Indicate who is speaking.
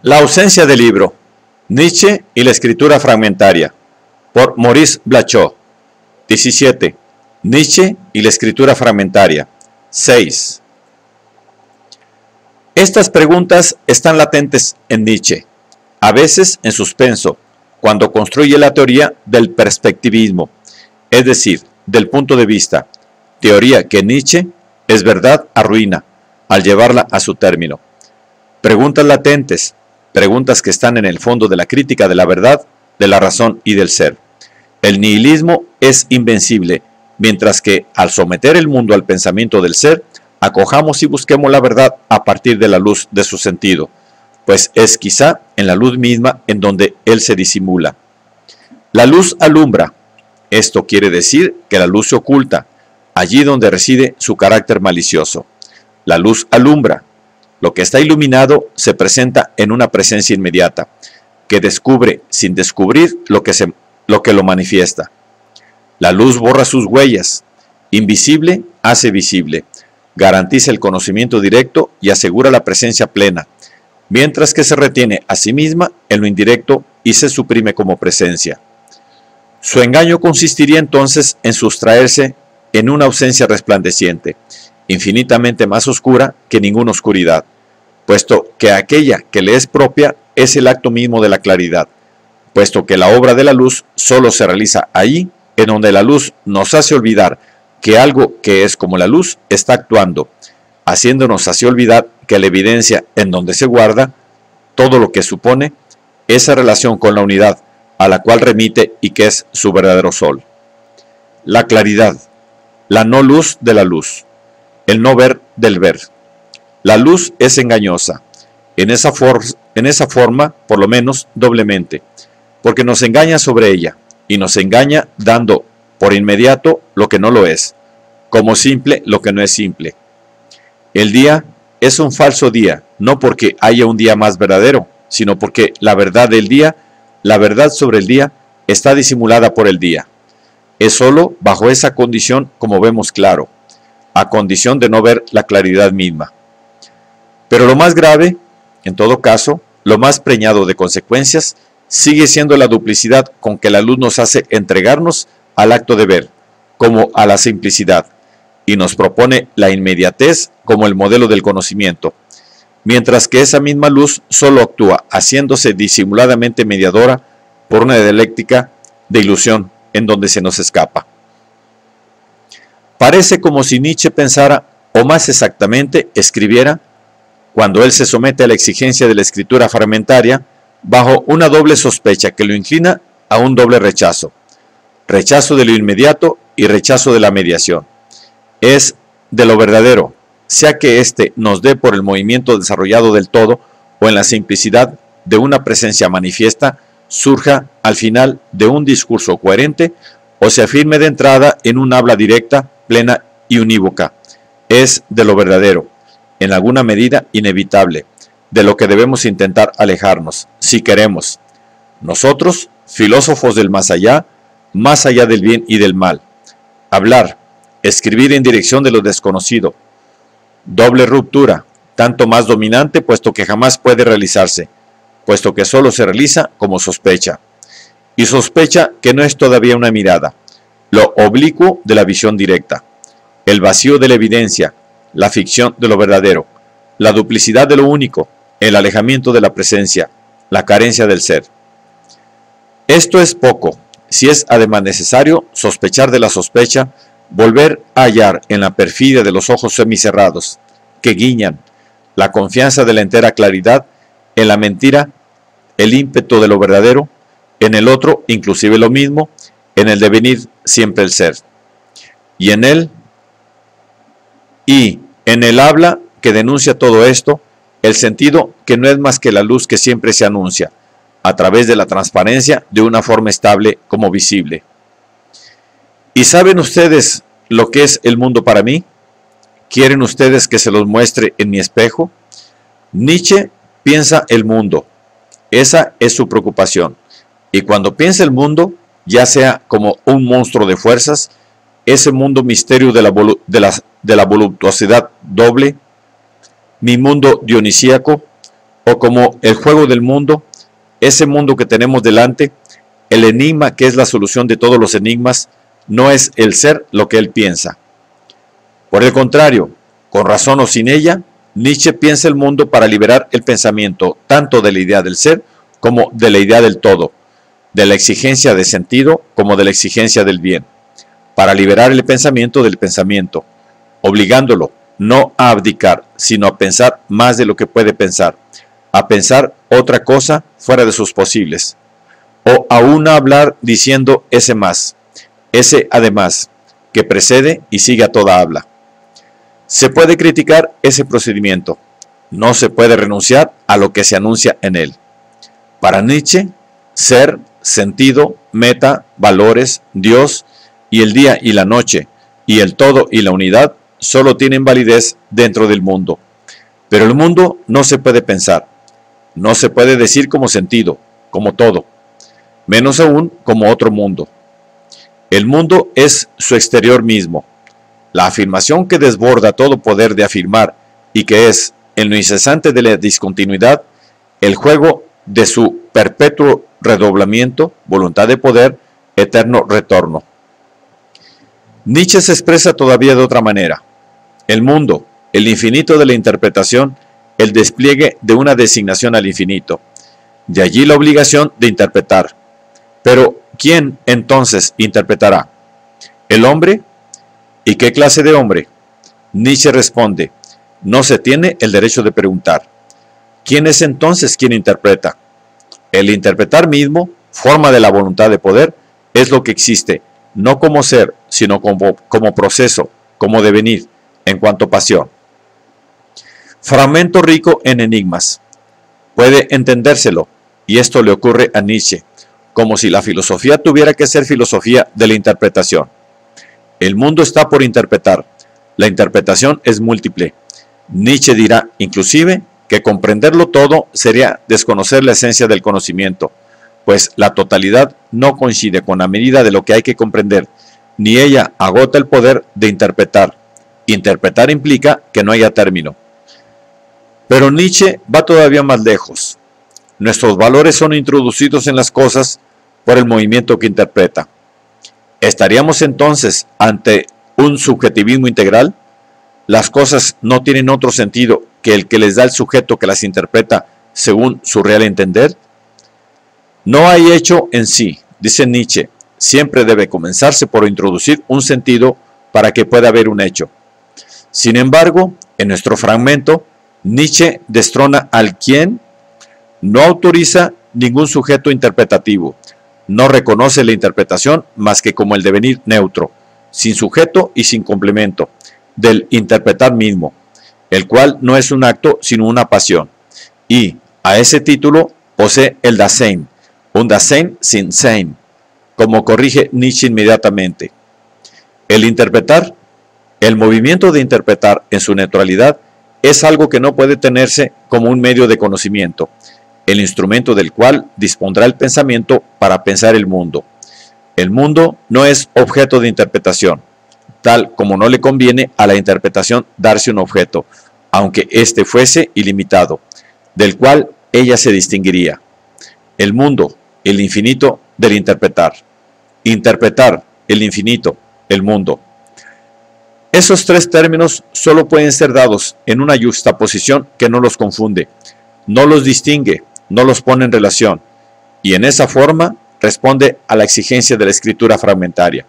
Speaker 1: La ausencia de libro. Nietzsche y la escritura fragmentaria. Por Maurice Blachot. 17. Nietzsche y la escritura fragmentaria. 6. Estas preguntas están latentes en Nietzsche, a veces en suspenso, cuando construye la teoría del perspectivismo, es decir, del punto de vista, teoría que Nietzsche es verdad arruina al llevarla a su término. Preguntas latentes, preguntas que están en el fondo de la crítica de la verdad, de la razón y del ser. El nihilismo es invencible, mientras que al someter el mundo al pensamiento del ser, acojamos y busquemos la verdad a partir de la luz de su sentido, pues es quizá en la luz misma en donde él se disimula. La luz alumbra. Esto quiere decir que la luz se oculta, allí donde reside su carácter malicioso. La luz alumbra. Lo que está iluminado se presenta en una presencia inmediata, que descubre sin descubrir lo que lo manifiesta. La luz borra sus huellas. Invisible hace visible. Garantiza el conocimiento directo y asegura la presencia plena, mientras que se retiene a sí misma en lo indirecto y se suprime como presencia. Su engaño consistiría entonces en sustraerse en una ausencia resplandeciente, infinitamente más oscura que ninguna oscuridad, puesto que aquella que le es propia es el acto mismo de la claridad, puesto que la obra de la luz solo se realiza ahí, en donde la luz nos hace olvidar que algo que es como la luz está actuando, haciéndonos así olvidar que la evidencia en donde se guarda todo lo que supone esa relación con la unidad a la cual remite y que es su verdadero sol. La claridad, la no luz de la luz, el no ver del ver. La luz es engañosa, en esa forma, por lo menos doblemente, porque nos engaña sobre ella, y nos engaña dando por inmediato lo que no lo es, como simple lo que no es simple. El día es un falso día, no porque haya un día más verdadero, sino porque la verdad del día, la verdad sobre el día, está disimulada por el día. Es sólo bajo esa condición como vemos claro, a condición de no ver la claridad misma. Pero lo más grave, en todo caso, lo más preñado de consecuencias, sigue siendo la duplicidad con que la luz nos hace entregarnos al acto de ver, como a la simplicidad, y nos propone la inmediatez como el modelo del conocimiento, mientras que esa misma luz solo actúa haciéndose disimuladamente mediadora por una dialéctica de ilusión en donde se nos escapa. Parece como si Nietzsche pensara, o más exactamente, escribiera, cuando él se somete a la exigencia de la escritura fragmentaria, bajo una doble sospecha que lo inclina a un doble rechazo. Rechazo de lo inmediato y rechazo de la mediación. Es de lo verdadero, sea que éste nos dé por el movimiento desarrollado del todo o en la simplicidad de una presencia manifiesta, surja al final de un discurso coherente o se afirme de entrada en un habla directa, plena y unívoca. Es de lo verdadero, en alguna medida inevitable, de lo que debemos intentar alejarnos, si queremos. Nosotros, filósofos del más allá del bien y del mal. Hablar, escribir en dirección de lo desconocido. Doble ruptura, tanto más dominante puesto que jamás puede realizarse, puesto que solo se realiza como sospecha. Y sospecha que no es todavía una mirada, lo oblicuo de la visión directa, el vacío de la evidencia, la ficción de lo verdadero, la duplicidad de lo único, el alejamiento de la presencia, la carencia del ser. Esto es poco, si es además necesario sospechar de la sospecha, volver a hallar en la perfidia de los ojos semicerrados, que guiñan, la confianza de la entera claridad, en la mentira, el ímpetu de lo verdadero, en el otro inclusive lo mismo, en el devenir siempre el ser. Y en el habla que denuncia todo esto, el sentido que no es más que la luz que siempre se anuncia, a través de la transparencia de una forma estable como visible. ¿Y saben ustedes lo que es el mundo para mí? ¿Quieren ustedes que se los muestre en mi espejo? Nietzsche piensa el mundo, esa es su preocupación, y cuando piensa el mundo, ya sea como un monstruo de fuerzas, ese mundo misterio de la voluptuosidad doble, mi mundo dionisíaco, o como el juego del mundo, ese mundo que tenemos delante, el enigma que es la solución de todos los enigmas, no es el ser lo que él piensa. Por el contrario, con razón o sin ella, Nietzsche piensa el mundo para liberar el pensamiento tanto de la idea del ser como de la idea del todo, de la exigencia de sentido como de la exigencia del bien, para liberar el pensamiento del pensamiento, obligándolo no a abdicar, sino a pensar más de lo que puede pensar, a pensar otra cosa fuera de sus posibles, o aún a hablar diciendo ese más, ese además, que precede y sigue a toda habla. Se puede criticar ese procedimiento, no se puede renunciar a lo que se anuncia en él. Para Nietzsche, ser, sentido, meta, valores, Dios y el día y la noche, y el todo y la unidad, solo tienen validez dentro del mundo. Pero el mundo no se puede pensar, no se puede decir como sentido, como todo, menos aún como otro mundo. El mundo es su exterior mismo, la afirmación que desborda todo poder de afirmar y que es, en lo incesante de la discontinuidad, el juego de su perpetuo redoblamiento, voluntad de poder, eterno retorno. Nietzsche se expresa todavía de otra manera. El mundo, el infinito de la interpretación, el despliegue de una designación al infinito. De allí la obligación de interpretar. Pero, ¿quién entonces interpretará? ¿El hombre? ¿Y qué clase de hombre? Nietzsche responde, no se tiene el derecho de preguntar. ¿Quién es entonces quien interpreta? El interpretar mismo, forma de la voluntad de poder, es lo que existe, no como ser, sino como proceso, como devenir, en cuanto pasión. Fragmento rico en enigmas. Puede entendérselo, y esto le ocurre a Nietzsche, como si la filosofía tuviera que ser filosofía de la interpretación. El mundo está por interpretar. La interpretación es múltiple. Nietzsche dirá, inclusive, que comprenderlo todo sería desconocer la esencia del conocimiento, pues la totalidad no coincide con la medida de lo que hay que comprender, ni ella agota el poder de interpretar. Interpretar implica que no haya término. Pero Nietzsche va todavía más lejos. Nuestros valores son introducidos en las cosas por el movimiento que interpreta. ¿Estaríamos entonces ante un subjetivismo integral? Las cosas no tienen otro sentido que el que les da el sujeto que las interpreta según su real entender. No hay hecho en sí, dice Nietzsche, siempre debe comenzarse por introducir un sentido para que pueda haber un hecho. Sin embargo, en nuestro fragmento, Nietzsche destrona al quien, no autoriza ningún sujeto interpretativo, no reconoce la interpretación más que como el devenir neutro, sin sujeto y sin complemento, del interpretar mismo, el cual no es un acto sino una pasión, y a ese título posee el Dasein, un Dasein sin Sein, como corrige Nietzsche inmediatamente. El interpretar, el movimiento de interpretar en su neutralidad, es algo que no puede tenerse como un medio de conocimiento, el instrumento del cual dispondrá el pensamiento para pensar el mundo. El mundo no es objeto de interpretación, tal como no le conviene a la interpretación darse un objeto, aunque éste fuese ilimitado, del cual ella se distinguiría. El mundo, el infinito del interpretar. Interpretar, el infinito, el mundo. Esos tres términos solo pueden ser dados en una yuxtaposición que no los confunde, no los distingue, no los pone en relación, y en esa forma responde a la exigencia de la escritura fragmentaria.